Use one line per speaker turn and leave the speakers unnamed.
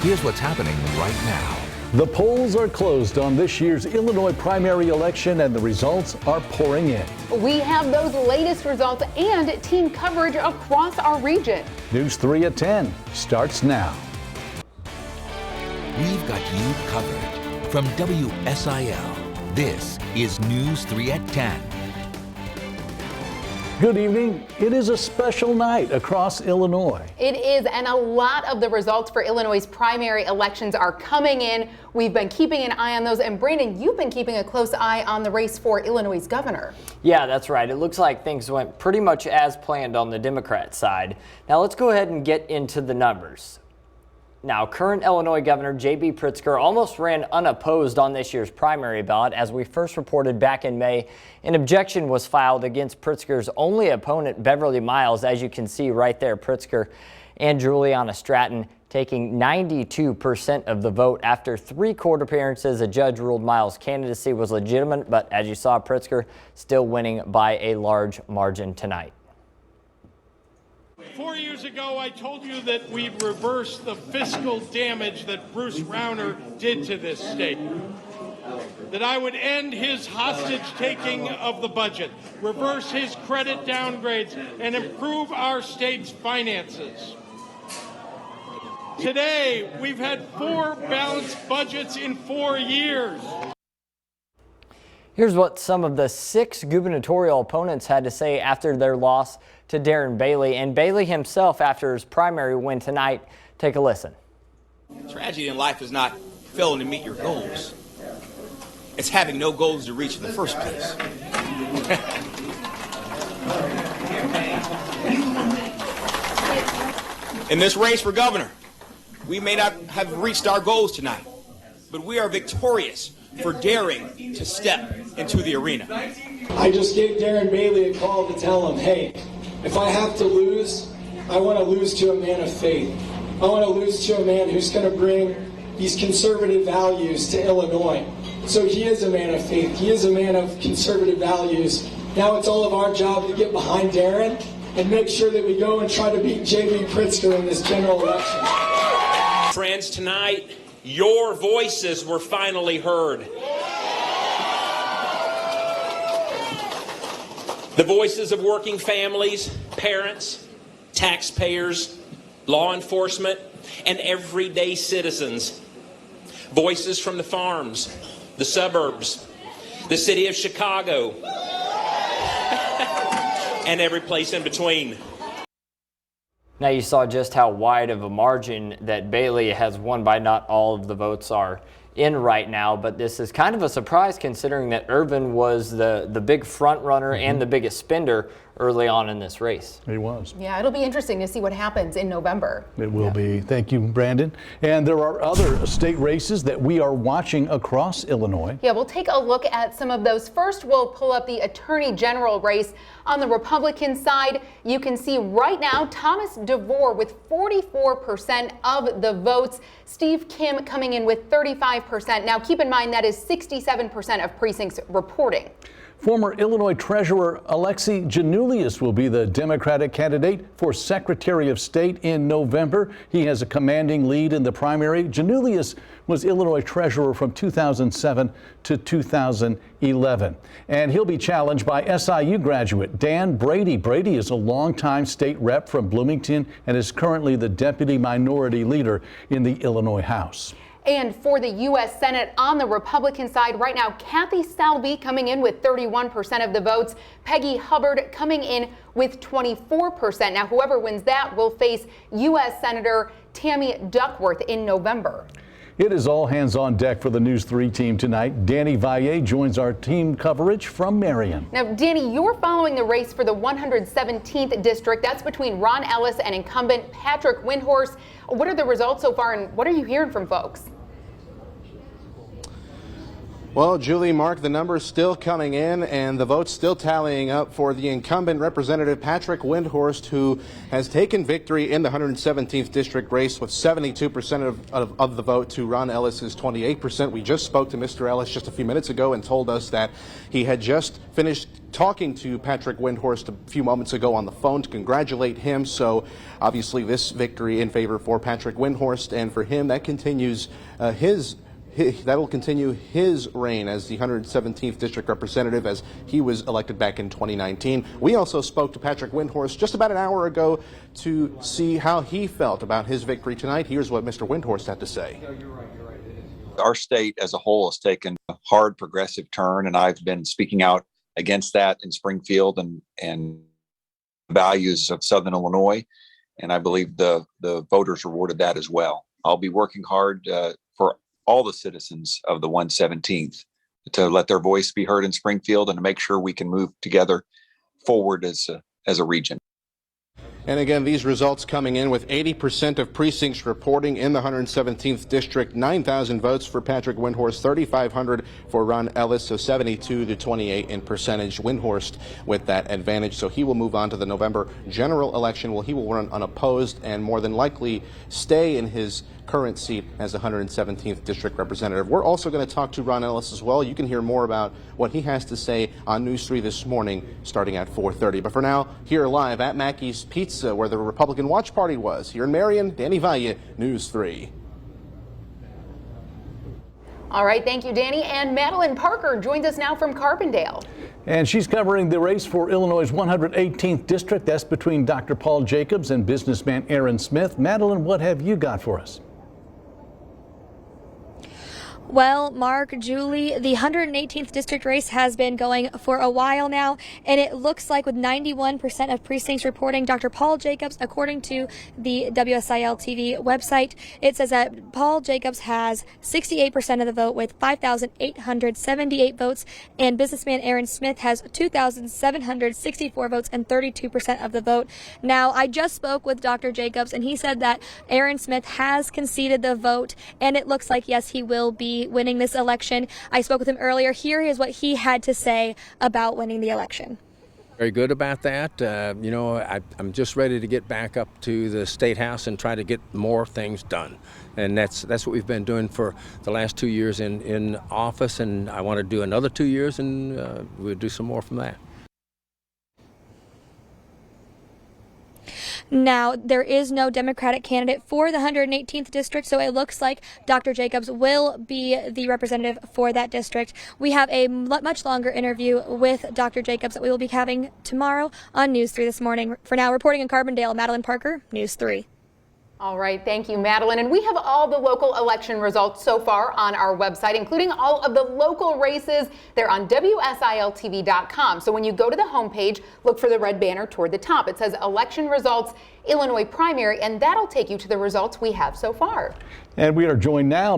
Here's what's happening right now.
The polls are closed on this year's Illinois primary election, and the results are pouring in.
We have those latest results and team coverage across our region.
News 3 at 10 starts now.
We've got you covered. From WSIL, this is News 3 at 10.
Good evening. It is a special night across Illinois.
It is, and a lot of the results for Illinois' primary elections are coming in. We've been keeping an eye on those, and Brandon, you've been keeping a close eye on the race for Illinois' governor.
Yeah, that's right. It looks like things went pretty much as planned on the Democrat side. Now let's go ahead and get into the numbers. Now, current Illinois Governor J.B. Pritzker almost ran unopposed on this year's primary ballot. As we first reported back in May, an objection was filed against Pritzker's only opponent, Beverly Miles. As you can see right there, Pritzker and Juliana Stratton taking 92% of the vote. After 3 court appearances, a judge ruled Miles' candidacy was legitimate, but as you saw, Pritzker still winning by a large margin tonight.
4 years ago, I told you that we'd reverse the fiscal damage that Bruce Rauner did to this state. That I would end his hostage-taking of the budget, reverse his credit downgrades, and improve our state's finances. Today, we've had 4 balanced budgets in 4 years.
Here's what some of the 6 gubernatorial opponents had to say after their loss to Darren Bailey, and Bailey himself after his primary win tonight. Take a listen.
Tragedy in life is not failing to meet your goals. It's having no goals to reach in the first place. In this race for governor, we may not have reached our goals tonight, but we are victorious for daring to step into the arena.
I just gave Darren Bailey a call to tell him, hey, if I have to lose, I want to lose to a man of faith. I want to lose to a man who's going to bring these conservative values to Illinois. So he is a man of faith. He is a man of conservative values. Now it's all of our job to get behind Darren and make sure that we go and try to beat J.B. Pritzker in this general election.
Friends, tonight, your voices were finally heard. The voices of working families, parents, taxpayers, law enforcement, and everyday citizens. Voices from the farms, the suburbs, the city of Chicago, and every place in between.
Now you saw just how wide of a margin that Bailey has won by. Not all of the votes are in right now, but this is kind of a surprise considering that Irvin was the big front runner and the biggest spender early on in this race.
He was.
Yeah, it'll be interesting to see what happens in November.
It will be. Thank you, Brandon. And there are other state races that we are watching across Illinois.
Yeah, we'll take a look at some of those. First, we'll pull up the Attorney General race. On the Republican side, you can see right now Thomas DeVore with 44% of the votes. Steve Kim coming in with 35%. Now, keep in mind that is 67% of precincts reporting.
Former Illinois Treasurer Alexi Giannoulias will be the Democratic candidate for Secretary of State in November. He has a commanding lead in the primary. Giannoulias was Illinois Treasurer from 2007 to 2011. And he'll be challenged by SIU graduate Dan Brady. Brady is a longtime state rep from Bloomington and is currently the Deputy Minority Leader in the Illinois House.
And for the U.S. Senate on the Republican side right now, Kathy Selby coming in with 31% of the votes. Peggy Hubbard coming in with 24%. Now, whoever wins that will face U.S. Senator Tammy Duckworth in November.
It is all hands on deck for the News 3 team tonight. Danny Valle joins our team coverage from Marion.
Now, Danny, you're following the race for the 117th district. That's between Ron Ellis and incumbent Patrick Windhorst. What are the results so far, and what are you hearing from folks?
Well, Julie, Mark, the numbers still coming in and the votes still tallying up for the incumbent Representative Patrick Windhorst, who has taken victory in the 117th district race with 72% of the vote to Ron Ellis's 28%. We just spoke to Mr. Ellis just a few minutes ago and told us that he had just finished talking to Patrick Windhorst a few moments ago on the phone to congratulate him. So obviously this victory in favor for Patrick Windhorst, and for him that continues that will continue his reign as the 117th district representative, as he was elected back in 2019. We also spoke to Patrick Windhorst just about an hour ago to see how he felt about his victory tonight. Here's what Mr. Windhorst had to say.
Our state as a whole has taken a hard progressive turn, and I've been speaking out against that in Springfield and values of Southern Illinois, and I believe the voters rewarded that as well. I'll be working hard for all the citizens of the 117th to let their voice be heard in Springfield and to make sure we can move together forward as a region.
And again, these results coming in with 80% of precincts reporting in the 117th district, 9,000 votes for Patrick Windhorst, 3,500 for Ron Ellis, so 72 to 28 in percentage. Windhorst with that advantage, so he will move on to the November general election. Well, he will run unopposed and more than likely stay in his current seat as the 117th district representative. We're also going to talk to Ron Ellis as well. You can hear more about what he has to say on News 3 this morning starting at 4:30. But for now, here live at Mackey's Pizza, where the Republican Watch Party was, here in Marion, Danny Valle, News 3.
All right, thank you, Danny. And Madeline Parker joins us now from Carbondale.
And she's covering the race for Illinois' 118th district. That's between Dr. Paul Jacobs and businessman Aaron Smith. Madeline, what have you got for us?
Well, Mark, Julie, the 118th district race has been going for a while now, and it looks like with 91% of precincts reporting Dr. Paul Jacobs, according to the WSIL TV website, it says that Paul Jacobs has 68% of the vote with 5,878 votes, and businessman Aaron Smith has 2,764 votes and 32% of the vote. Now, I just spoke with Dr. Jacobs, and he said that Aaron Smith has conceded the vote, and it looks like, yes, he will be winning this election. I spoke with him earlier. Here is what he had to say about winning the election.
Very good about that. I'm just ready to get back up to the State House and try to get more things done. And that's what we've been doing for the last 2 years in office, and I want to do another 2 years, and we'll do some more from that.
Now, there is no Democratic candidate for the 118th district, so it looks like Dr. Jacobs will be the representative for that district. We have a much longer interview with Dr. Jacobs that we will be having tomorrow on News 3 this morning. For now, reporting in Carbondale, Madeline Parker, News 3.
All right, thank you, Madeline. And we have all the local election results so far on our website, including all of the local races. They're on WSILTV.com. So when you go to the homepage, look for the red banner toward the top. It says Election Results, Illinois Primary, and that'll take you to the results we have so far.
And we are joined now by